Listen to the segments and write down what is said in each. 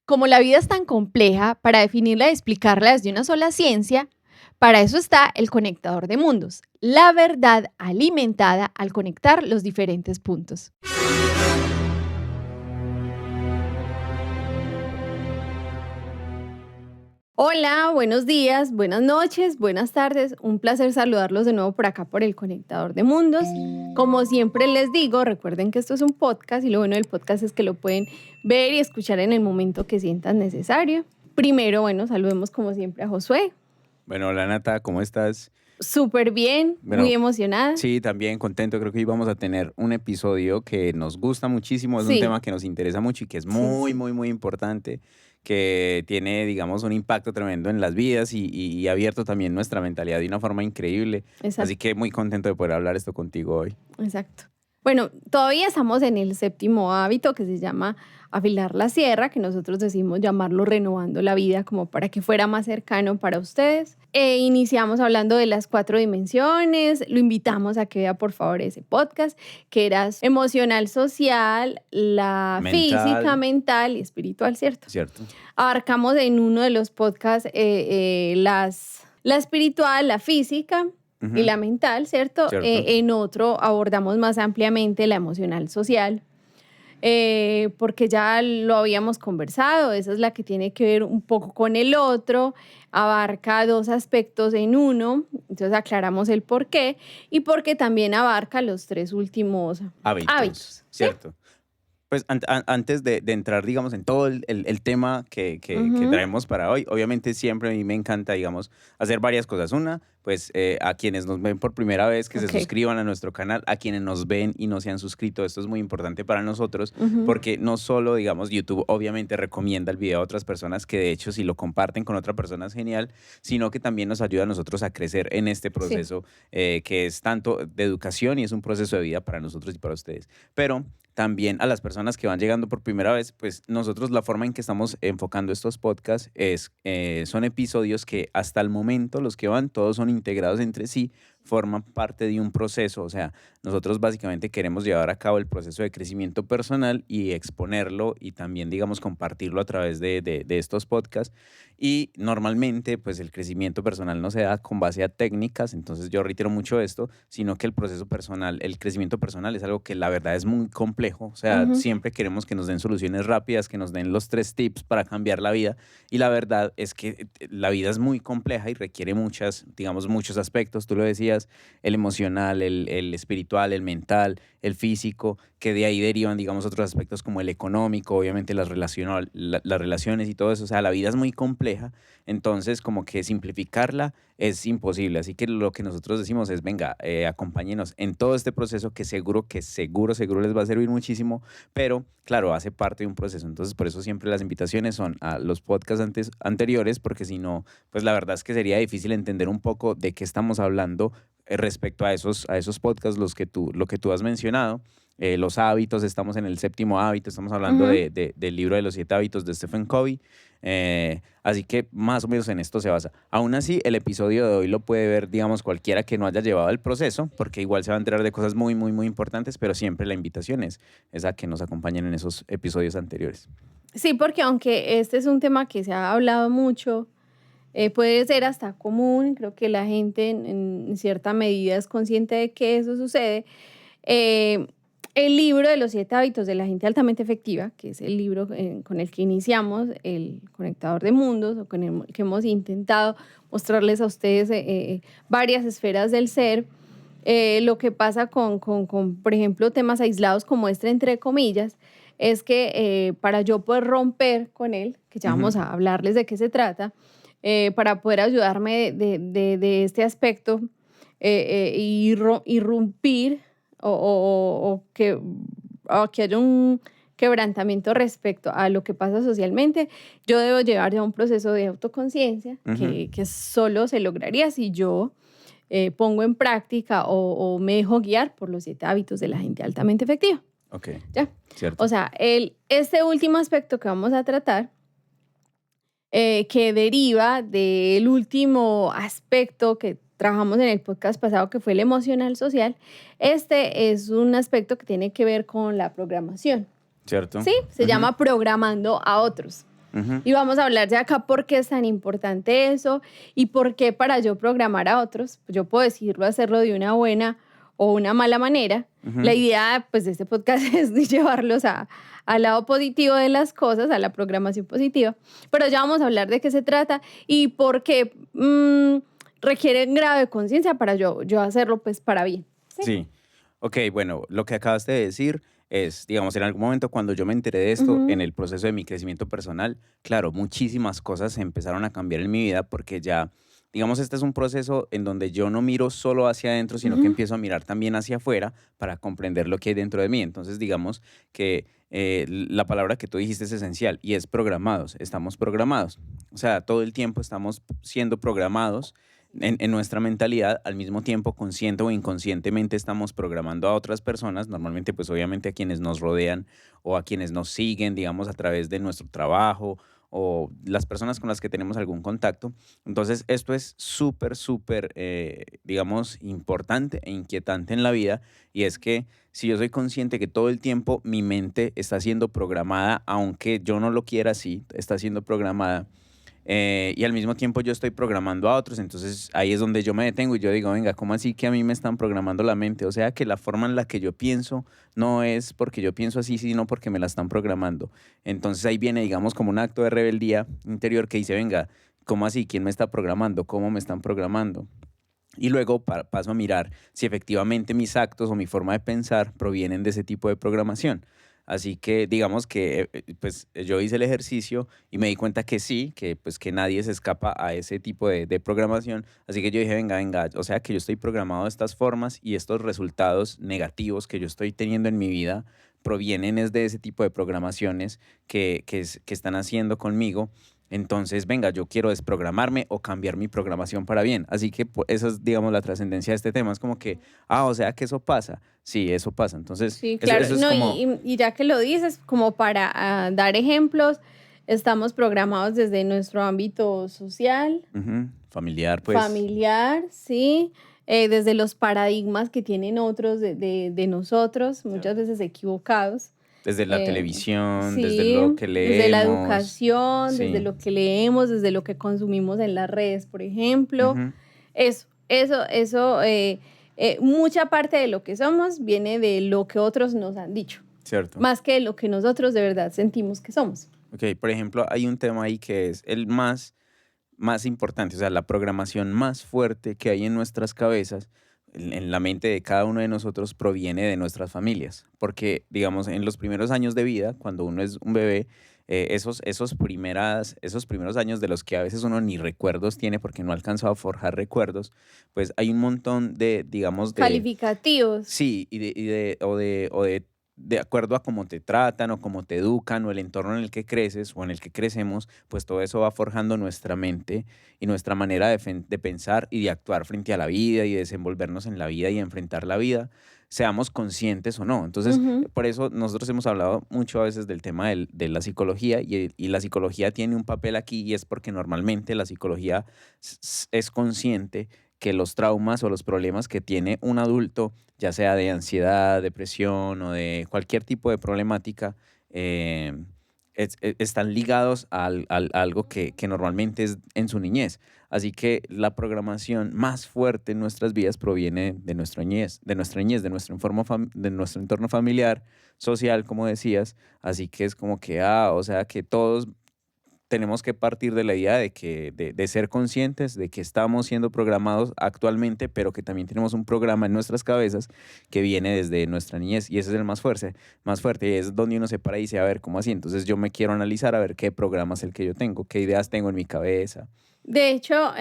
Como la vida es tan compleja, para definirla y explicarla desde una sola ciencia, para eso está el conectador de mundos, la verdad alimentada al conectar los diferentes puntos. Hola, buenos días, buenas noches, buenas tardes. Un placer saludarlos de nuevo por acá por el Conectador de Mundos. Como siempre les digo, recuerden que esto es un podcast y lo bueno del podcast es que lo pueden ver y escuchar en el momento que sientan necesario. Primero, saludemos como siempre a Josué. Bueno, hola Nata, ¿cómo estás? Súper bien, muy emocionada. Sí, también contento. Creo que hoy vamos a tener un episodio que nos gusta muchísimo. Es un Sí. tema que nos interesa mucho y que es Sí. muy importante, que tiene, digamos, un impacto tremendo en las vidas y ha abierto también nuestra mentalidad de una forma increíble. Exacto. Así que muy contento de poder hablar esto contigo hoy. Exacto. Bueno, todavía estamos en el séptimo hábito que se llama afilar la sierra, que nosotros decimos llamarlo renovando la vida, como para que fuera más cercano para ustedes. Iniciamos hablando de las 4 dimensiones, lo invitamos a que vea por favor ese podcast, que era emocional, social, la física, mental y espiritual, ¿cierto? Cierto. Abarcamos en uno de los podcasts la espiritual, la física, y la mental, ¿cierto? En otro abordamos más ampliamente la emocional social, porque ya lo habíamos conversado, esa es la que tiene que ver un poco con el otro, abarca 2 aspectos en uno, entonces aclaramos el por qué, y porque también abarca los 3 últimos hábitos. Cierto. Pues antes de entrar, digamos, en todo el tema que traemos para hoy, obviamente siempre a mí me encanta, digamos, hacer varias cosas. Una, pues a quienes nos ven por primera vez, que se suscriban a nuestro canal, a quienes nos ven y no se han suscrito, esto es muy importante para nosotros, porque no solo, digamos, YouTube obviamente recomienda el video a otras personas, que de hecho si lo comparten con otra persona es genial, sino que también nos ayuda a nosotros a crecer en este proceso que es tanto de educación y es un proceso de vida para nosotros y para ustedes. Pero también a las personas que van llegando por primera vez, pues nosotros la forma en que estamos enfocando estos podcasts son episodios que hasta el momento los que van todos son integrados entre sí, forman parte de un proceso, o sea, nosotros básicamente queremos llevar a cabo el proceso de crecimiento personal y exponerlo y también, digamos, compartirlo a través de estos podcasts. Y normalmente, pues el crecimiento personal no se da con base a técnicas, entonces yo reitero mucho esto, sino que el proceso personal, el crecimiento personal es algo que la verdad es muy complejo, o sea, siempre queremos que nos den soluciones rápidas, que nos den los 3 tips para cambiar la vida, y la verdad es que la vida es muy compleja y requiere muchos aspectos, tú lo decías, el emocional, el espiritual, el mental, el físico, que de ahí derivan, digamos, otros aspectos como el económico, obviamente las relaciones y todo eso, o sea, la vida es muy compleja, entonces como que simplificarla es imposible, así que lo que nosotros decimos es, venga, acompáñenos en todo este proceso que seguro les va a servir muchísimo, pero claro, hace parte de un proceso, entonces por eso siempre las invitaciones son a los podcasts anteriores, porque si no, pues la verdad es que sería difícil entender un poco de qué estamos hablando respecto a esos podcasts, lo que tú has mencionado. Los hábitos, estamos en el 7º hábito, estamos hablando del libro de los 7 hábitos de Stephen Covey, así que más o menos en esto se basa. Aún así, el episodio de hoy lo puede ver, digamos, cualquiera que no haya llevado el proceso, porque igual se va a enterar de cosas muy importantes, pero siempre la invitación es a que nos acompañen en esos episodios anteriores. Sí, porque aunque este es un tema que se ha hablado mucho, puede ser hasta común, creo que la gente en cierta medida es consciente de que eso sucede. El libro de los 7 hábitos de la gente altamente efectiva, que es el libro con el que iniciamos, el Conectador de Mundos, o con el que hemos intentado mostrarles a ustedes varias esferas del ser, lo que pasa con, por ejemplo, temas aislados como este, entre comillas, es que para yo poder romper con él, que ya vamos a hablarles de qué se trata, para poder ayudarme de este aspecto y irrumpir o que haya un quebrantamiento respecto a lo que pasa socialmente, yo debo llevar ya un proceso de autoconciencia que solo se lograría si yo pongo en práctica o me dejo guiar por los 7 hábitos de la gente altamente efectiva. Ok, ¿Ya? cierto. O sea, este último aspecto que vamos a tratar, que deriva del último aspecto que trabajamos en el podcast pasado, que fue el emocional social, este es un aspecto que tiene que ver con la programación. ¿Cierto? Sí, se llama programando a otros. Ujú. Y vamos a hablar de acá por qué es tan importante eso y por qué para yo programar a otros, pues yo puedo decirlo, hacerlo de una buena o una mala manera. La Ujú. idea pues, de este podcast es de llevarlos al lado positivo de las cosas, a la programación positiva. Pero ya vamos a hablar de qué se trata y por qué requiere grave conciencia para yo hacerlo pues para bien. ¿Sí? Sí. Ok, bueno, lo que acabaste de decir es, digamos, en algún momento cuando yo me enteré de esto, en Ujú, el proceso de mi crecimiento personal, claro, muchísimas cosas empezaron a cambiar en mi vida porque ya, digamos, este es un proceso en donde yo no miro solo hacia adentro, sino que ujú. empiezo a mirar también hacia afuera para comprender lo que hay dentro de mí. Entonces, digamos que la palabra que tú dijiste es esencial y es programados. Estamos programados. O sea, todo el tiempo estamos siendo programados en nuestra mentalidad, al mismo tiempo, consciente o inconscientemente estamos programando a otras personas, normalmente pues obviamente a quienes nos rodean o a quienes nos siguen, digamos, a través de nuestro trabajo o las personas con las que tenemos algún contacto. Entonces, esto es súper, súper, digamos, importante e inquietante en la vida y es que si yo soy consciente que todo el tiempo mi mente está siendo programada, aunque yo no lo quiera así, está siendo programada y al mismo tiempo yo estoy programando a otros, entonces ahí es donde yo me detengo y yo digo, venga, ¿cómo así que a mí me están programando la mente? O sea que la forma en la que yo pienso no es porque yo pienso así, sino porque me la están programando. Entonces ahí viene, digamos, como un acto de rebeldía interior que dice, venga, ¿cómo así? ¿Quién me está programando? ¿Cómo me están programando? Y luego paso a mirar si efectivamente mis actos o mi forma de pensar provienen de ese tipo de programación. Así que digamos que pues yo hice el ejercicio y me di cuenta que sí, que pues que nadie se escapa a ese tipo de programación. Así que yo dije, venga, venga, o sea que yo estoy programado de estas formas y estos resultados negativos que yo estoy teniendo en mi vida provienen es de ese tipo de programaciones que están haciendo conmigo. Entonces, venga, yo quiero desprogramarme o cambiar mi programación para bien. Así que esa es, digamos, la trascendencia de este tema. Es como que, o sea que eso pasa. Sí, eso pasa. Entonces, Sí, eso, claro. eso es No, como y ya que lo dices, como para dar ejemplos, estamos programados desde nuestro ámbito social, familiar, pues, familiar, ¿sí? Desde los paradigmas que tienen otros de nosotros, muchas ¿cierto? veces equivocados. Desde la Eh, televisión, desde sí, lo que desde la leemos. educación, desde Sí. lo que leemos, desde lo que consumimos en las redes, por ejemplo. Ujú, Mucha parte de lo que somos viene de lo que otros nos han dicho, cierto. más que de lo que nosotros de verdad sentimos que somos. Ok, por ejemplo, hay un tema ahí que es el más importante, o sea, la programación más fuerte que hay en nuestras cabezas, en la mente de cada uno de nosotros, proviene de nuestras familias. Porque, digamos, en los primeros años de vida, cuando uno es un bebé, esos primeros años de los que a veces uno ni recuerdos tiene porque no ha alcanzado a forjar recuerdos, pues hay un montón de, digamos, de, Calificativos. sí, de acuerdo a cómo te tratan o cómo te educan o el entorno en el que creces o en el que crecemos, pues todo eso va forjando nuestra mente y nuestra manera de pensar y de actuar frente a la vida y de desenvolvernos en la vida y enfrentar la vida, seamos conscientes o no. Entonces, Ujú. por eso nosotros hemos hablado mucho a veces del tema de la psicología y la psicología tiene un papel aquí y es porque normalmente la psicología es consciente que los traumas o los problemas que tiene un adulto, ya sea de ansiedad, depresión o de cualquier tipo de problemática, eh, están ligados a algo que normalmente es en su niñez. Así que la programación más fuerte en nuestras vidas proviene de nuestra niñez, de nuestro, de nuestro entorno familiar, social, como decías. Así que es como que, o sea, que todos tenemos que partir de la idea de ser conscientes de que estamos siendo programados actualmente, pero que también tenemos un programa en nuestras cabezas que viene desde nuestra niñez y ese es el más fuerte y es donde uno se para y dice, a ver, ¿cómo así? Entonces yo me quiero analizar a ver qué programa es el que yo tengo, qué ideas tengo en mi cabeza. De hecho,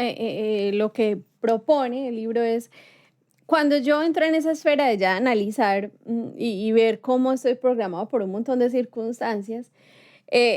lo que propone el libro es, cuando yo entro en esa esfera de ya analizar y ver cómo estoy programado por un montón de circunstancias,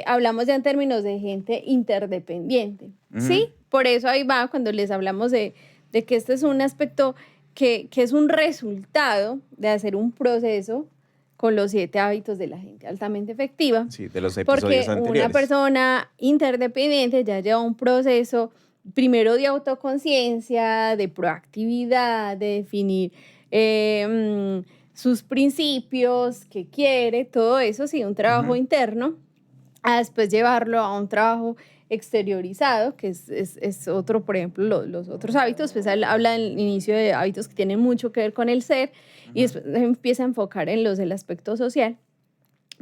hablamos ya en términos de gente interdependiente, Ujú, ¿sí? Por eso ahí va cuando les hablamos de que este es un aspecto que es un resultado de hacer un proceso con los 7 hábitos de la gente altamente efectiva, sí, de los episodios porque una anteriores. persona interdependiente ya lleva un proceso primero de autoconciencia, de proactividad, de definir sus principios, qué quiere, todo eso, sí, un trabajo interno a después llevarlo a un trabajo exteriorizado, que es otro, por ejemplo, los otros hábitos, pues él habla al inicio de hábitos que tienen mucho que ver con el ser y Ujú. después empieza a enfocar en los del aspecto social,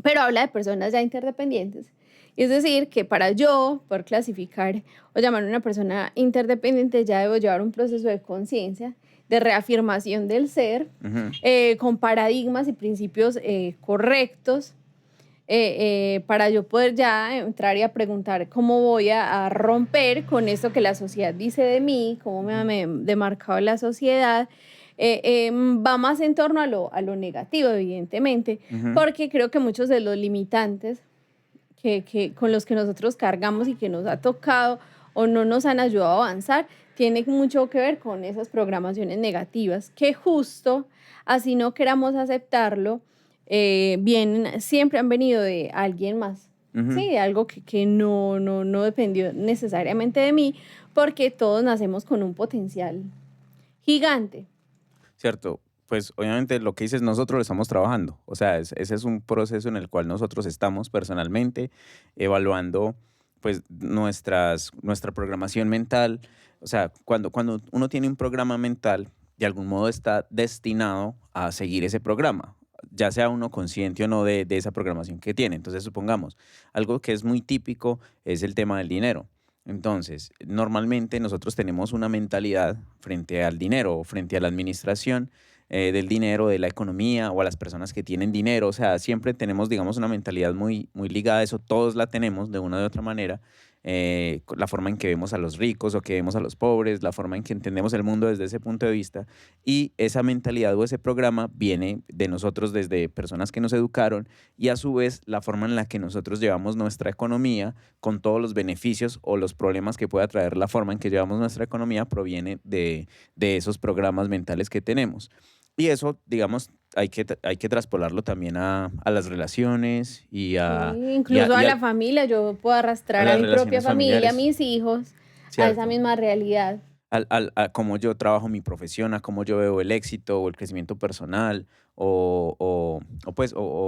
pero habla de personas ya interdependientes. Y es decir, que para yo poder clasificar o llamar a una persona interdependiente ya debo llevar un proceso de conciencia, de reafirmación del ser, Ujú. con paradigmas y principios correctos, para yo poder ya entrar y a preguntar cómo voy a romper con esto que la sociedad dice de mí, cómo me ha Ujú. demarcado la sociedad. Va más en torno a lo negativo, evidentemente, Ujú. porque creo que muchos de los limitantes con los que nosotros cargamos y que nos ha tocado o no nos han ayudado a avanzar, tiene mucho que ver con esas programaciones negativas, que justo, así no queramos aceptarlo, siempre han venido de alguien más, Ujú. ¿sí? De algo que no dependió necesariamente de mí, porque todos nacemos con un potencial gigante. Cierto, pues obviamente lo que dices, nosotros lo estamos trabajando. O sea, ese es un proceso en el cual nosotros estamos personalmente evaluando pues nuestra programación mental. O sea, cuando uno tiene un programa mental, de algún modo está destinado a seguir ese programa, ya sea uno consciente o no de esa programación que tiene. Entonces, supongamos, algo que es muy típico es el tema del dinero. Entonces, normalmente nosotros tenemos una mentalidad frente al dinero, o frente a la administración del dinero, de la economía o a las personas que tienen dinero. O sea, siempre tenemos, digamos, una mentalidad muy ligada a eso. Todos la tenemos de una u otra manera. La forma en que vemos a los ricos o que vemos a los pobres, la forma en que entendemos el mundo desde ese punto de vista. Y esa mentalidad o ese programa viene de nosotros desde personas que nos educaron y a su vez la forma en la que nosotros llevamos nuestra economía con todos los beneficios o los problemas que pueda traer la forma en que llevamos nuestra economía proviene de esos programas mentales que tenemos. Y eso, digamos, hay que traspolarlo también a las relaciones y Sí, a, y a, incluso a y la a- familia, yo puedo a arrastrar a las mi propia relaciones familia, a familiares, mis hijos, a esa ¿cierto? misma realidad. A cómo yo trabajo mi profesión, a cómo yo veo el éxito o el crecimiento personal o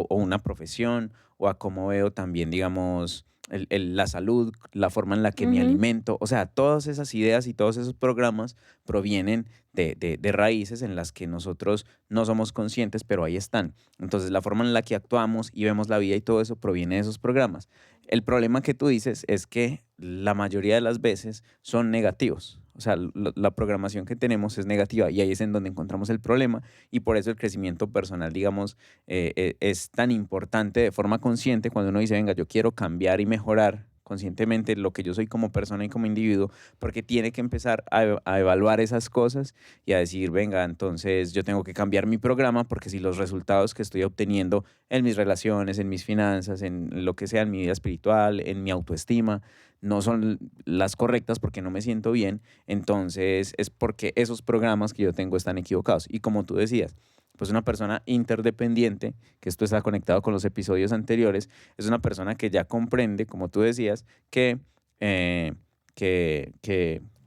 una profesión o a cómo veo también, digamos, la salud, la forma en la que me Ujú. alimento. O sea, todas esas ideas y todos esos programas provienen de raíces en las que nosotros no somos conscientes, pero ahí están. Entonces, la forma en la que actuamos y vemos la vida y todo eso proviene de esos programas. El problema que tú dices es que la mayoría de las veces son negativos. O sea, la programación que tenemos es negativa y ahí es en donde encontramos el problema y por eso el crecimiento personal, digamos, es tan importante de forma consciente cuando uno dice, venga, yo quiero cambiar y mejorar conscientemente lo que yo soy como persona y como individuo, porque tiene que empezar a evaluar esas cosas y a decir, venga, entonces yo tengo que cambiar mi programa porque si los resultados que estoy obteniendo en mis relaciones, en mis finanzas, en lo que sea, en mi vida espiritual, en mi autoestima, no son las correctas porque no me siento bien, entonces es porque esos programas que yo tengo están equivocados. Y como tú decías, pues una persona interdependiente, que esto está conectado con los episodios anteriores, es una persona que ya comprende, como tú decías, que, eh, que,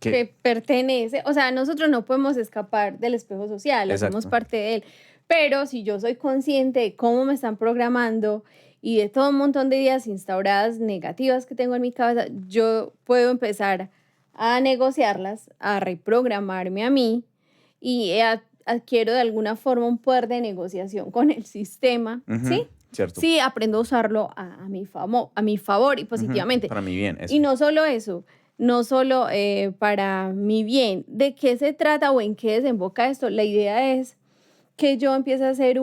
Que pertenece, o sea, nosotros no podemos escapar del espejo social, hacemos exacto. parte de él, pero si yo soy consciente de cómo me están programando y de todo un montón de ideas instauradas negativas que tengo en mi cabeza, yo puedo empezar a negociarlas, a reprogramarme a mí y adquiero de alguna forma un poder de negociación con el sistema, ¿sí? Ujú, cierto. Sí, aprendo a usarlo a mi favor y Ujú, positivamente. para mi bien, Y eso. no solo eso, no solo para mi bien. ¿De qué se trata o en qué desemboca esto? La idea es que yo empiece a hacer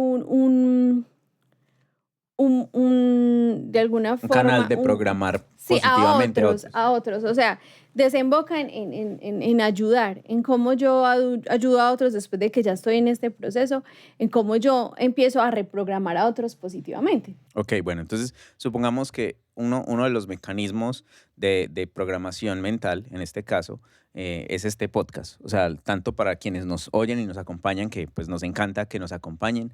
de alguna Un canal forma, de programar sí, positivamente a otros. a otros. O sea, desemboca en ayudar, en cómo yo ayudo a otros después de que ya estoy en este proceso, en cómo yo empiezo a reprogramar a otros positivamente. Ok, bueno, entonces supongamos que uno de los mecanismos de programación mental, en este caso, es este podcast. O sea, tanto para quienes nos oyen y nos acompañan, que pues nos encanta que nos acompañen.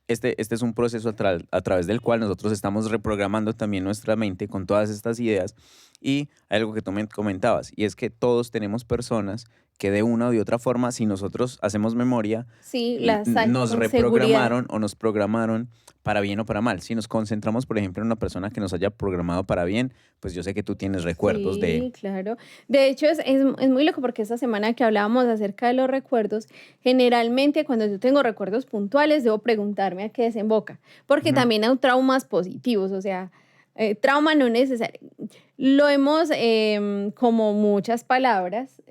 Este es un proceso a través del cual nosotros estamos reprogramando también nuestra mente con todas estas ideas Y hay algo que tú me comentabas, y es que todos tenemos personas que de una o de otra forma, si nosotros hacemos memoria, Sí, las saco nos con seguridad. reprogramaron o nos programaron para bien o para mal. Si nos concentramos, por ejemplo, en una persona que nos haya programado para bien, pues yo sé que tú tienes recuerdos de... Sí, claro. De hecho, es muy loco porque esta semana que hablábamos acerca de los recuerdos, generalmente cuando yo tengo recuerdos puntuales, debo preguntarme a qué desemboca, porque Ujú. también hay traumas positivos, o sea, trauma no necesario. Lo hemos, como muchas palabras,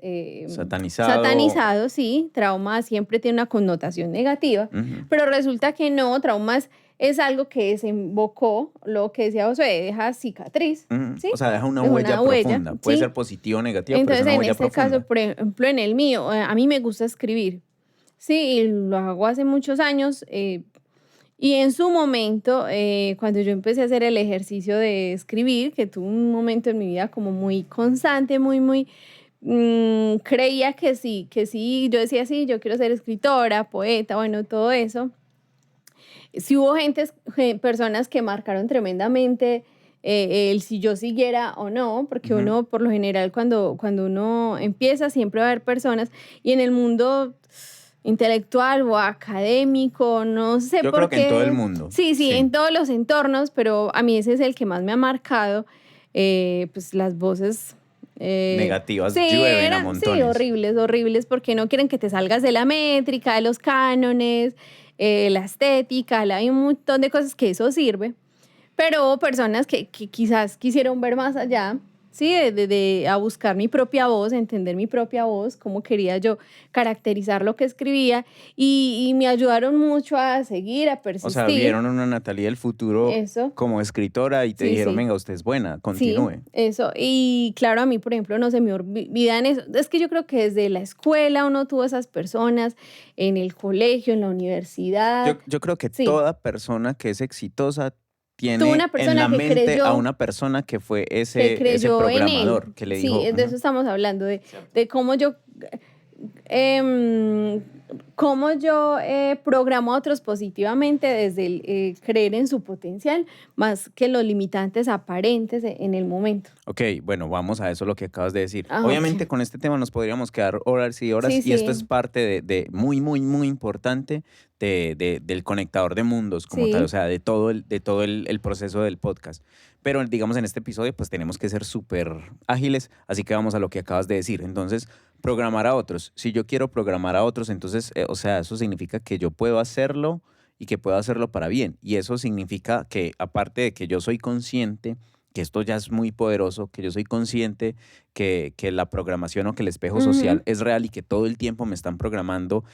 Satanizado. satanizado, sí, trauma siempre tiene una connotación negativa, Ujú. pero resulta que no, traumas es algo que desembocó, lo que decía Josué, deja cicatriz, Ujú. ¿sí? O sea, deja una Es una huella huella, profunda. Puede ser ¿sí? positiva o negativa, pero es Entonces, una en huella este caso, profunda. por ejemplo, en el mío, a mí me gusta escribir, sí, y lo hago hace muchos años, y en su momento, cuando yo empecé a hacer el ejercicio de escribir, que tuve un momento en mi vida como muy constante, muy, creía que sí, yo decía, sí, yo quiero ser escritora, poeta, bueno, todo eso. Sí hubo personas que marcaron tremendamente el si yo siguiera o no, porque Ujú. uno, por lo general, cuando uno empieza, siempre va a haber personas, y en el mundo intelectual o académico, no sé Yo creo por que en todo el qué, mundo, sí, sí, sí. en todos los entornos, pero a mí ese es el que más me ha marcado, pues las voces. Sí, Negativas llueven a eran, sí, montones. horribles, horribles, porque no quieren que te salgas de la métrica, de los cánones, la estética, hay un montón de cosas que eso sirve, pero hubo personas que quizás quisieron ver más allá, sí, a buscar mi propia voz, entender mi propia voz, cómo quería yo caracterizar lo que escribía, y me ayudaron mucho a seguir, a O sea, persistir, vieron a una Natalia del futuro eso, como escritora y te sí, dijeron, sí. venga, usted es buena, Sí, continúe. eso. Y claro, a mí, por ejemplo, no se me olvida en eso. Es que yo creo que desde la escuela uno tuvo esas personas, en el colegio, en la universidad. Yo creo que Sí, toda persona que es exitosa tuvo tiene una en persona la mente a una persona que fue que ese creyó en él. programador que le Sí, dijo, de eso "Ujú". estamos hablando, Cierto. de em, cómo yo programo a otros positivamente desde el creer en su potencial, más que los limitantes aparentes en el momento. Ok, bueno, vamos a eso lo que acabas de decir. Ah, ok. Obviamente con este tema nos podríamos quedar horas y horas Sí, y esto es sí, parte de muy, muy, muy importante del conectador de mundos como tal, o sí. sea, de todo el proceso del podcast. Pero digamos en este episodio pues tenemos que ser súper ágiles, así que vamos a lo que acabas de decir. Entonces, programar a otros. Si yo quiero programar a otros, entonces, o sea, eso significa que yo puedo hacerlo y que puedo hacerlo para bien. Y eso significa que aparte de que yo soy consciente, que esto ya es muy poderoso, que yo soy consciente que la programación o que el espejo social Ujú. es real y que todo el tiempo me están programando,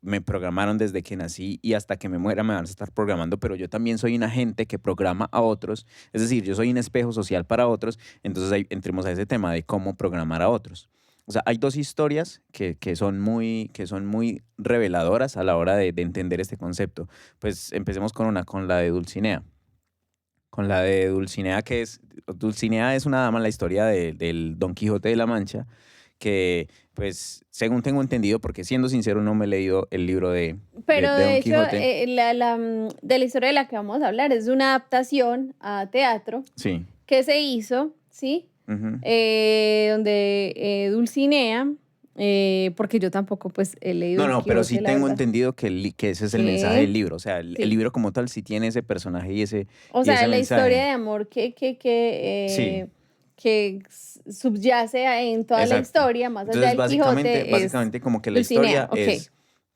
me programaron desde que nací y hasta que me muera me van a estar programando, pero yo también soy un agente que programa a otros, es decir, yo soy un espejo social para otros, entonces ahí entremos a ese tema de cómo programar a otros. O sea, hay dos historias que son muy reveladoras a la hora de entender este concepto. Pues empecemos con una, con la de Dulcinea. Con la de Dulcinea, Dulcinea es una dama en la historia del Don Quijote de la Mancha, que, pues, según tengo entendido, porque siendo sincero no me he leído el libro de, de, Pero de de Don hecho, Quijote. de la historia de la que vamos a hablar es de una adaptación a teatro Sí. que se hizo, ¿sí? Ujú. Donde Dulcinea, porque yo tampoco pues he leído No, El no, pero sí Quijote, la tengo verdad. entendido que ese es el mensaje ¿Qué? del libro. O sea, el Sí. libro como tal sí tiene ese personaje y ese, O y sea, ese la historia mensaje. de amor Sí, que subyace en toda la exacto. historia, más allá Entonces, del básicamente, Quijote, es básicamente como que la Dulcinea, historia ok. es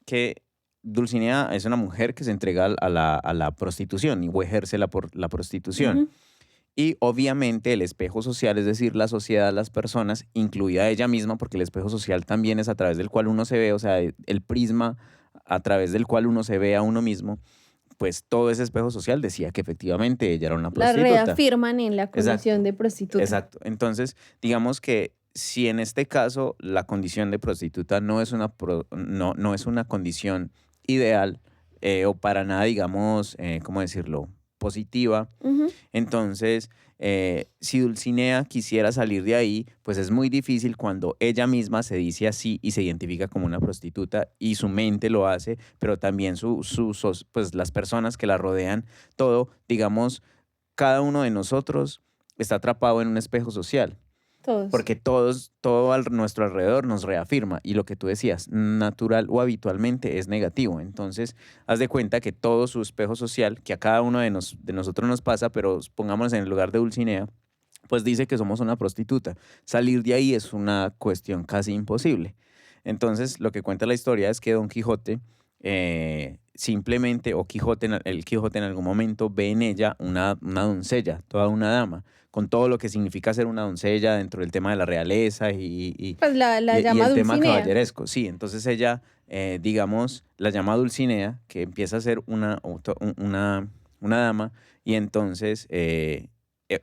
que Dulcinea es una mujer que se entrega a la prostitución y o ejerce la prostitución. Ujú. Y obviamente el espejo social, es decir, la sociedad, las personas, incluida ella misma, porque el espejo social también es a través del cual uno se ve, o sea, el prisma a través del cual uno se ve a uno mismo, pues todo ese espejo social decía que efectivamente ella era una La prostituta. reafirman en la condición Exacto, de prostituta. exacto. Entonces, digamos que si en este caso la condición de prostituta no es una condición ideal o para nada, digamos, ¿cómo decirlo? Positiva, Ujú. entonces, si Dulcinea quisiera salir de ahí, pues es muy difícil cuando ella misma se dice así y se identifica como una prostituta y su mente lo hace, pero también pues las personas que la rodean, todo, digamos, cada uno de nosotros está atrapado en un espejo social. Todos. Porque todo a nuestro alrededor nos reafirma y lo que tú decías, natural o habitualmente es negativo. Entonces, haz de cuenta que todo su espejo social, que a cada uno de nosotros nos pasa, pero pongámonos en el lugar de Dulcinea, pues dice que somos una prostituta. Salir de ahí es una cuestión casi imposible. Entonces, lo que cuenta la historia es que Don Quijote simplemente, o el Quijote en algún momento ve en ella una doncella, toda una dama, con todo lo que significa ser una doncella dentro del tema de la realeza Pues la y llama el tema Dulcinea. caballeresco. Sí, entonces ella, digamos, la llama Dulcinea, que empieza a ser una dama, y entonces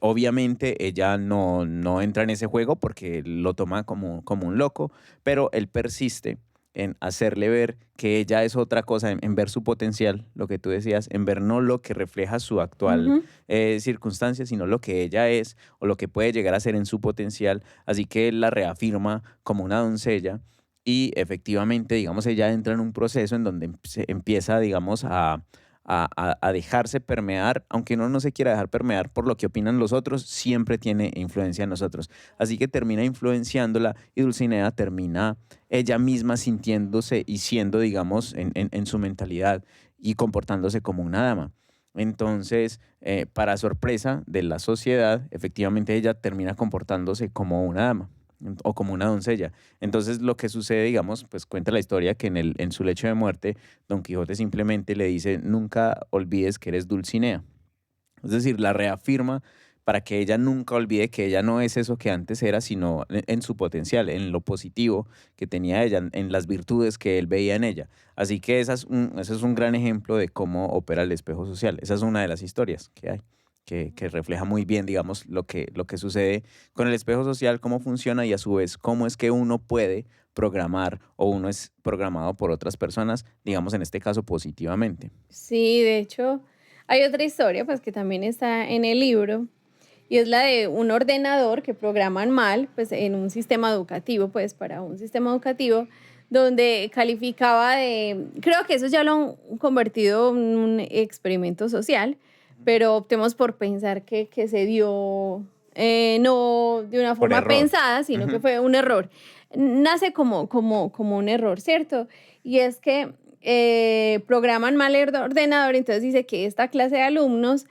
obviamente ella no entra en ese juego porque lo toma como un loco, pero él persiste en hacerle ver que ella es otra cosa, en ver su potencial, lo que tú decías, en ver no lo que refleja su actual Ujú. circunstancia, sino lo que ella es o lo que puede llegar a ser en su potencial. Así que él la reafirma como una doncella y efectivamente, digamos, ella entra en un proceso en donde se empieza, digamos, a dejarse permear, aunque uno no se quiera dejar permear por lo que opinan los otros, siempre tiene influencia en nosotros. Así que termina influenciándola y Dulcinea termina ella misma sintiéndose y siendo, digamos, en su mentalidad y comportándose como una dama. Entonces, para sorpresa de la sociedad, efectivamente ella termina comportándose como una dama o como una doncella. Entonces, lo que sucede, digamos, pues cuenta la historia que en su lecho de muerte, Don Quijote simplemente le dice, nunca olvides que eres Dulcinea. Es decir, la reafirma para que ella nunca olvide que ella no es eso que antes era, sino en su potencial, en lo positivo que tenía ella, en las virtudes que él veía en ella. Así que ese es un gran ejemplo de cómo opera el espejo social. Esa es una de las historias que hay, que refleja muy bien, digamos, lo que sucede con el espejo social, cómo funciona y a su vez cómo es que uno puede programar o uno es programado por otras personas, digamos, en este caso positivamente. Sí, de hecho, hay otra historia, pues que también está en el libro, y es la de un ordenador que programan mal, pues en un sistema educativo, pues para un sistema educativo, donde calificaba creo que eso ya lo han convertido en un experimento social, pero optemos por pensar que se dio no de una Por forma error. pensada, sino que Ujú. fue un error. Nace como un error, ¿cierto? Y es que programan mal el ordenador, entonces dice que esta clase de alumnos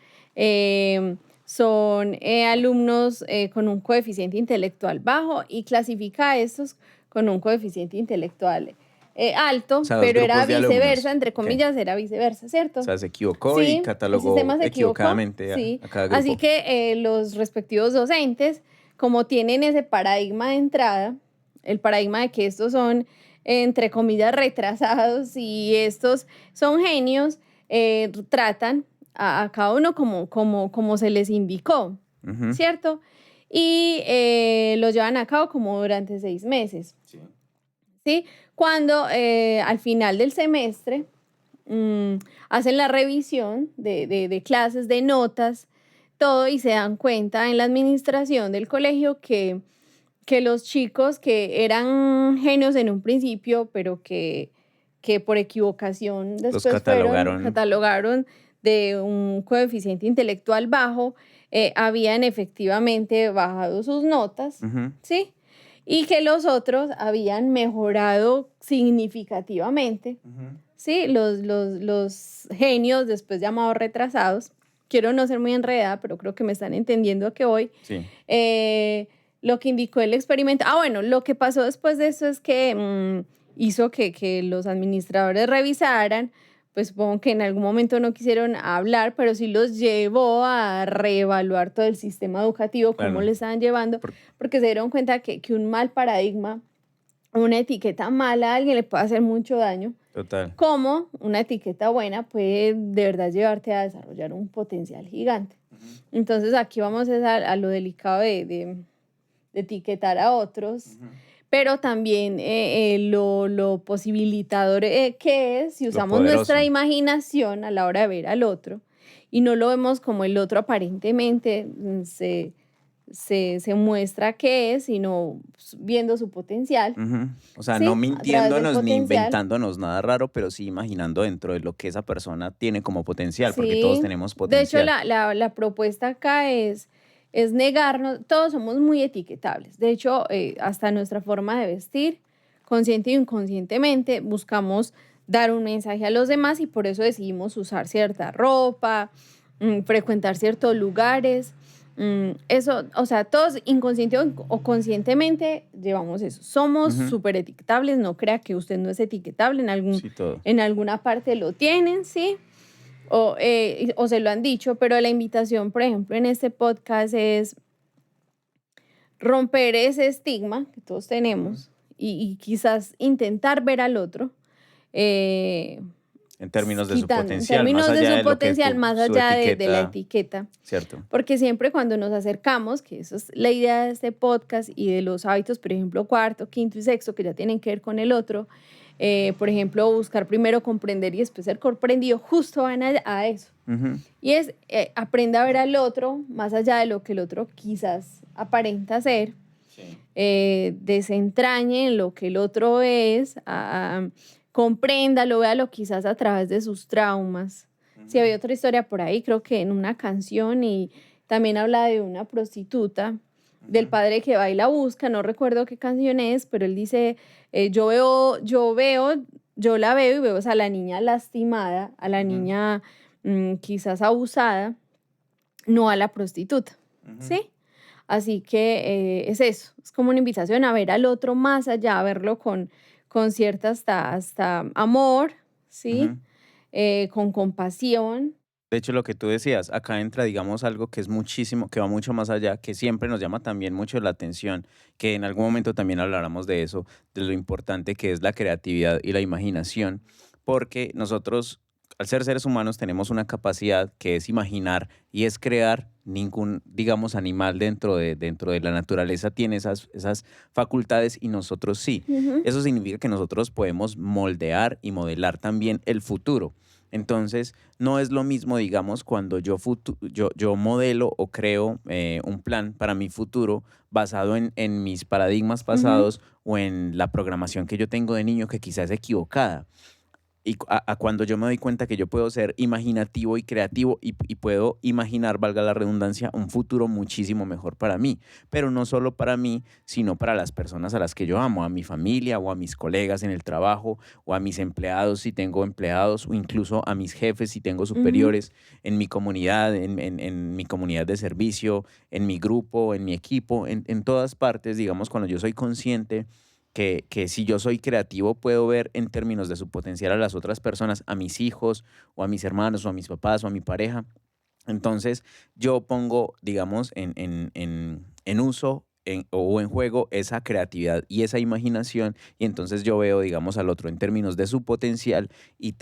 son alumnos con un coeficiente intelectual bajo y clasifica a estos con un coeficiente intelectual O alto, sea, dos pero era grupos de viceversa, alumnos. entre Ok. comillas, era viceversa, O ¿cierto? sea, se equivocó y Sí, el catalogó sistema se equivocó, equivocadamente sí. a cada Así grupo. que los respectivos docentes, como tienen ese paradigma de entrada, el paradigma de que estos son, entre comillas, retrasados y estos son genios, tratan a cada uno como se les indicó, Ujú. ¿cierto? Y lo llevan a cabo como durante 6 meses, Sí. ¿sí? Cuando al final del semestre mm, hacen la revisión de clases, de notas, todo, y se dan cuenta en la administración del colegio que los chicos que eran genios en un principio, pero que por equivocación Los después catalogaron. catalogaron de un coeficiente intelectual bajo, habían efectivamente bajado sus notas, Ujú. ¿sí? Y que los otros habían mejorado significativamente, Ujú. ¿sí? Los genios, después llamados retrasados, quiero no ser muy enredada, pero creo que me están entendiendo a qué voy. Sí. Lo que indicó el experimento, bueno, lo que pasó después de eso es que hizo que los administradores revisaran, pues supongo que en algún momento no quisieron hablar, pero sí los llevó a reevaluar todo el sistema educativo, cómo Claro. le estaban llevando, Por- porque se dieron cuenta que un mal paradigma, una etiqueta mala a alguien le puede hacer mucho daño, Total. como una etiqueta buena puede de verdad llevarte a desarrollar un potencial gigante. Ujú. Entonces aquí vamos a lo delicado de etiquetar a otros, Ujú. pero también lo posibilitador que es si Lo usamos nuestra poderoso. imaginación a la hora de ver al otro y no lo vemos como el otro aparentemente se muestra que es, sino viendo su potencial, Ujú. O sea, no ¿sí? A través del mintiéndonos ni potencial. inventándonos nada raro, pero sí imaginando dentro de lo que esa persona tiene como potencial, porque todos Sí, tenemos de hecho potencial. la propuesta acá es es negarnos, todos somos muy etiquetables. De hecho, hasta nuestra forma de vestir, consciente e inconscientemente, buscamos dar un mensaje a los demás y por eso decidimos usar cierta ropa, frecuentar ciertos lugares. Eso, o sea, todos inconsciente o conscientemente llevamos eso. Somos Ujú. súper etiquetables, no crea que usted no es etiquetable, Sí, todo. en alguna parte lo tienen, ¿sí? O se lo han dicho, pero la invitación, por ejemplo, en este podcast es romper ese estigma que todos tenemos y quizás intentar ver al otro, eh, En términos de su quitando, en potencial, más términos de allá su de lo que es potencial, más su allá de la etiqueta, etiqueta. ¿cierto? Porque siempre cuando nos acercamos, que eso es la idea de este podcast y de los hábitos, por ejemplo, cuarto, quinto y sexto, que ya tienen que ver con el otro, por ejemplo, buscar primero comprender y después ser comprendido, justo van a eso. Ujú. Y es aprenda a ver al otro más allá de lo que el otro quizás aparenta ser, desentrañe en lo que el otro es, compréndalo, véalo quizás a través de sus traumas. Si había otra historia por ahí, creo que en una canción y también habla de una prostituta, del padre que va y la busca, no recuerdo qué canción es, pero él dice, yo la veo y veo a la niña lastimada, a la niña quizás abusada, no a la prostituta, ¿sí? Así que es eso, es como una invitación a ver al otro más allá, a verlo con cierta hasta amor, ¿sí? Ujú. Con compasión. De hecho, lo que tú decías, acá entra, digamos, algo que es muchísimo, que va mucho más allá, que siempre nos llama también mucho la atención, que en algún momento también habláramos de eso, de lo importante que es la creatividad y la imaginación, porque nosotros, al ser seres humanos, tenemos una capacidad que es imaginar y es crear. Ningún, digamos, animal dentro de la naturaleza tiene esas facultades y nosotros sí. Ujú, Eso significa que nosotros podemos moldear y modelar también el futuro. Entonces, no es lo mismo, digamos, cuando yo modelo o creo un plan para mi futuro basado en mis paradigmas ujú. pasados o en la programación que yo tengo de niño que quizás es equivocada. A cuando yo me doy cuenta que yo puedo ser imaginativo y creativo y puedo imaginar, valga la redundancia, un futuro muchísimo mejor para mí, pero no solo para mí, sino para las personas a las que yo amo, a mi familia o a mis colegas en el trabajo o a mis empleados si tengo empleados o incluso a mis jefes si tengo Ujú, superiores en mi comunidad, en mi comunidad de servicio, en mi grupo, en mi equipo, en todas partes, digamos, cuando yo soy consciente que si yo soy creativo puedo ver en términos de su potencial a las otras personas, a mis hijos o a mis hermanos o a mis papás o a mi pareja. Entonces yo pongo, digamos, en uso o en juego esa creatividad y esa imaginación y entonces yo veo, digamos, al otro en términos de su potencial y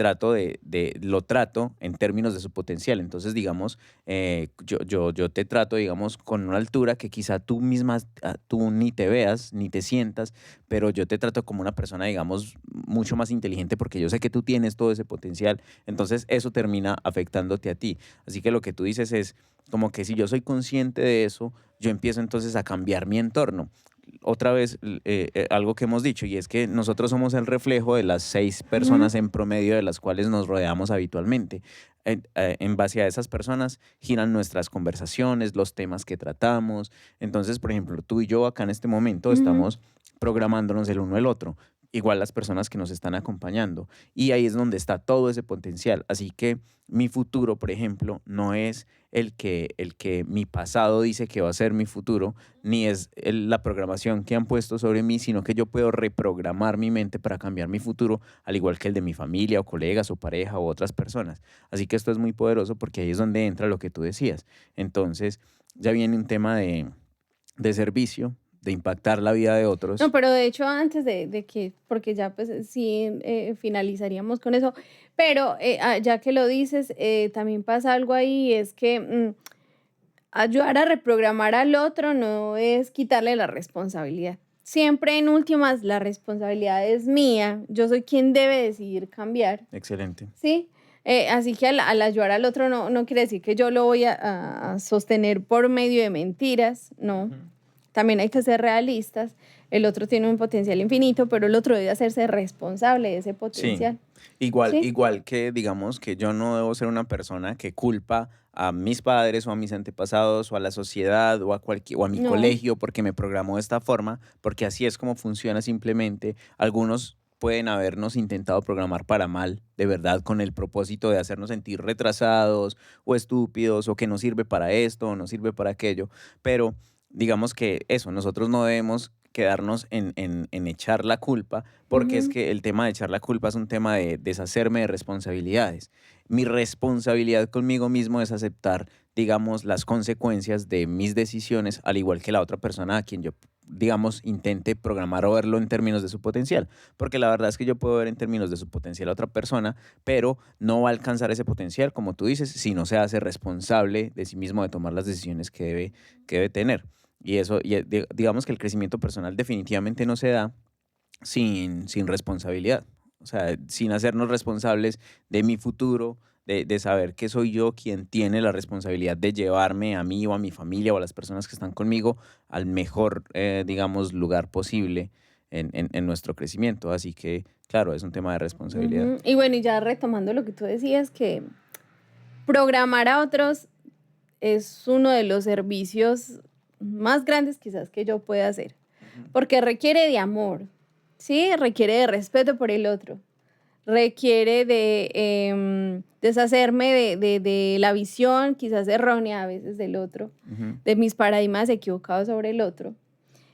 lo trato en términos de su potencial. Entonces, digamos, yo te trato, digamos, con una altura que quizá tú misma, tú ni te veas, ni te sientas, pero yo te trato como una persona, digamos, mucho más inteligente porque yo sé que tú tienes todo ese potencial. Entonces eso termina afectándote a ti. Así que lo que tú dices es como que si yo soy consciente de eso, yo empiezo entonces a cambiar mi entorno. Otra vez, algo que hemos dicho, y es que nosotros somos el reflejo de las 6 personas ujú. en promedio de las cuales nos rodeamos habitualmente. En base a esas personas giran nuestras conversaciones, los temas que tratamos. Entonces, por ejemplo, tú y yo acá en este momento Ujú. estamos programándonos el uno el otro, igual las personas que nos están acompañando. Y ahí es donde está todo ese potencial. Así que mi futuro, por ejemplo, no es el que mi pasado dice que va a ser mi futuro, ni es la programación que han puesto sobre mí, sino que yo puedo reprogramar mi mente para cambiar mi futuro, al igual que el de mi familia o colegas o pareja u otras personas. Así que esto es muy poderoso porque ahí es donde entra lo que tú decías. Entonces, ya viene un tema de servicio, de impactar la vida de No, otros. pero de hecho antes de que, porque ya pues sí finalizaríamos con eso, pero ya que lo dices, también pasa algo ahí, es que ayudar a reprogramar al otro no es quitarle la responsabilidad. Siempre en últimas la responsabilidad es mía, yo soy quien debe decidir cambiar, Excelente. ¿sí? Así que al ayudar al otro no quiere decir que yo lo voy a sostener por medio de mentiras, no. Ujú. También hay que ser realistas. El otro tiene un potencial infinito, pero el otro debe hacerse responsable de ese Sí, potencial, igual, ¿sí? igual que digamos que yo no debo ser una persona que culpa a mis padres o a mis antepasados o a la sociedad o o a mi No. colegio porque me programó de esta forma, porque así es como funciona simplemente. Algunos pueden habernos intentado programar para mal, de verdad, con el propósito de hacernos sentir retrasados o estúpidos o que no sirve para esto o no sirve para aquello, pero digamos que eso, nosotros no debemos quedarnos en echar la culpa, porque es Ujú, que el tema de echar la culpa es un tema de deshacerme de responsabilidades. Mi responsabilidad conmigo mismo es aceptar, digamos, las consecuencias de mis decisiones, al igual que la otra persona a quien yo, digamos, intente programar o verlo en términos de su potencial. Porque la verdad es que yo puedo ver en términos de su potencial a otra persona, pero no va a alcanzar ese potencial, como tú dices, si no se hace responsable de sí mismo de tomar las decisiones que debe tener. Y eso, digamos que el crecimiento personal definitivamente no se da sin responsabilidad. O sea, sin hacernos responsables de mi futuro, de saber que soy yo quien tiene la responsabilidad de llevarme a mí o a mi familia o a las personas que están conmigo al mejor, digamos, lugar posible en nuestro crecimiento. Así que, claro, es un tema de responsabilidad. ujú. Y bueno, y ya retomando lo que tú decías, que programar a otros es uno de los servicios más grandes quizás que yo pueda hacer, Ujú, porque requiere de amor, ¿sí? Requiere de respeto por el otro, requiere de deshacerme de la visión quizás errónea a veces del otro, ujú. de mis paradigmas equivocados sobre el otro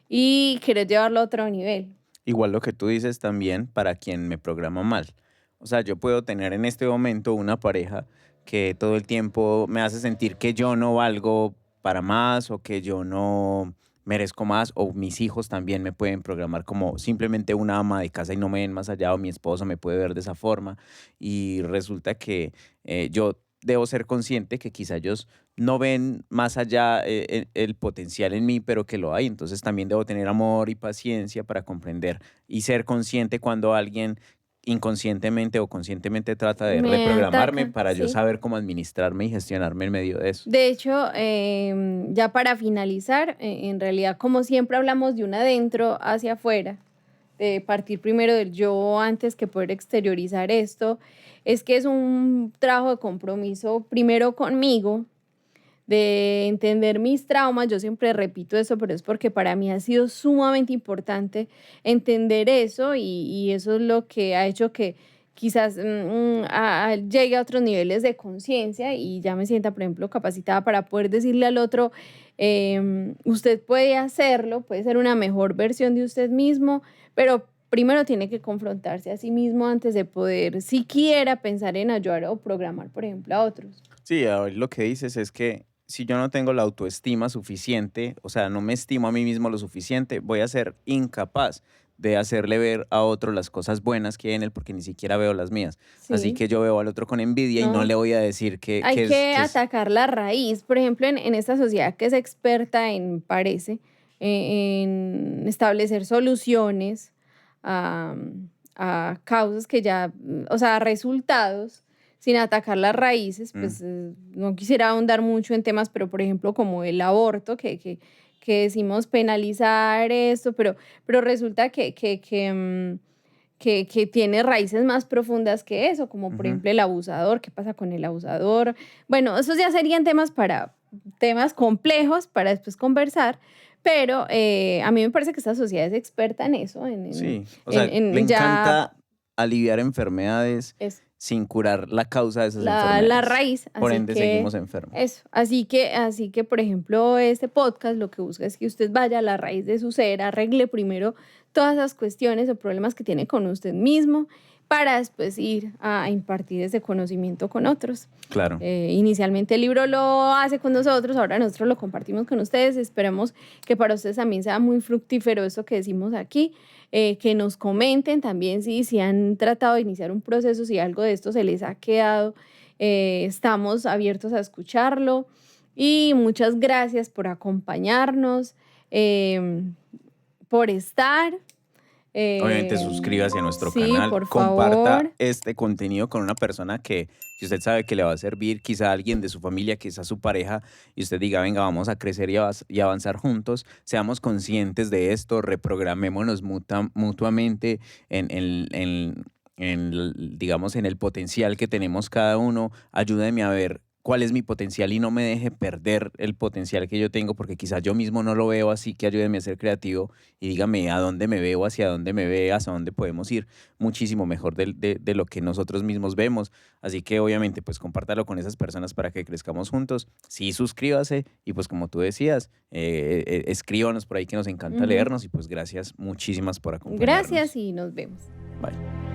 y querer llevarlo a otro nivel. Igual lo que tú dices también para quien me programa mal. O sea, yo puedo tener en este momento una pareja que todo el tiempo me hace sentir que yo no valgo para más o que yo no merezco más, o mis hijos también me pueden programar como simplemente una ama de casa y no me ven más allá, o mi esposo me puede ver de esa forma, y resulta que yo debo ser consciente que quizá ellos no ven más allá el potencial en mí, pero que lo hay. Entonces también debo tener amor y paciencia para comprender y ser consciente cuando alguien inconscientemente o conscientemente trata de Me reprogramarme ataca, para yo sí. saber cómo administrarme y gestionarme en medio de eso. De hecho, ya para finalizar, en realidad, como siempre hablamos de un adentro hacia afuera, de partir primero del yo antes que poder exteriorizar esto, es que es un trabajo de compromiso primero conmigo, de entender mis traumas. Yo siempre repito eso, pero es porque para mí ha sido sumamente importante entender eso y eso es lo que ha hecho que quizás llegue a otros niveles de conciencia y ya me sienta, por ejemplo, capacitada para poder decirle al otro, usted puede hacerlo, puede ser una mejor versión de usted mismo, pero primero tiene que confrontarse a sí mismo antes de poder siquiera pensar en ayudar o programar, por ejemplo, a otros. Sí, ahora lo que dices es que si yo no tengo la autoestima suficiente, o sea, no me estimo a mí mismo lo suficiente, voy a ser incapaz de hacerle ver a otro las cosas buenas que hay en él porque ni siquiera veo las mías. Así Sí, que yo veo al otro con envidia y no ¿no? le voy a decir Hay que atacar la raíz. Por ejemplo, en esta sociedad que es experta en, parece, en establecer soluciones a, a causas que ya, o sea, a resultados, sin atacar las raíces, Mm, pues no quisiera ahondar mucho en temas, pero por ejemplo, como el aborto, que decimos penalizar esto, pero resulta que tiene raíces más profundas que eso, como por ujú. ejemplo el abusador, qué pasa con el abusador. Bueno, esos ya serían temas para temas complejos para después conversar, pero a mí me parece que esta sociedad es experta en eso, Sí, o sea, le en ya encanta aliviar enfermedades es sin curar la causa de esas la enfermedades. raíz, Por así ende, que seguimos enfermos. eso, así que, por ejemplo, este podcast lo que busca es que usted vaya a la raíz de su ser, arregle primero todas esas cuestiones o problemas que tiene con usted mismo para después ir a impartir ese conocimiento con otros. Claro. Inicialmente el libro lo hace con nosotros, ahora nosotros lo compartimos con ustedes. Esperemos que para ustedes también sea muy fructífero eso que decimos aquí, que nos comenten también si han tratado de iniciar un proceso, si algo de esto se les ha quedado. Estamos abiertos a escucharlo y muchas gracias por acompañarnos, em, por estar. Obviamente suscríbase a nuestro Sí, canal, por comparta favor. este contenido con una persona que usted sabe que le va a servir, quizá alguien de su familia, quizá su pareja, y usted diga, venga, vamos a crecer y avanzar juntos, seamos conscientes de esto, reprogramémonos mutuamente digamos, en el potencial que tenemos cada uno, ayúdeme a ver cuál es mi potencial y no me deje perder el potencial que yo tengo, porque quizás yo mismo no lo veo así, que ayúdeme a ser creativo y dígame a dónde me veo, hacia dónde me ve, hacia dónde podemos ir muchísimo mejor de lo que nosotros mismos vemos. Así que obviamente pues compártalo con esas personas para que crezcamos juntos. Sí, suscríbase y pues como tú decías, escríbanos por ahí que nos encanta Ujú. leernos y pues gracias muchísimas por Gracias acompañarnos. y nos vemos. Bye.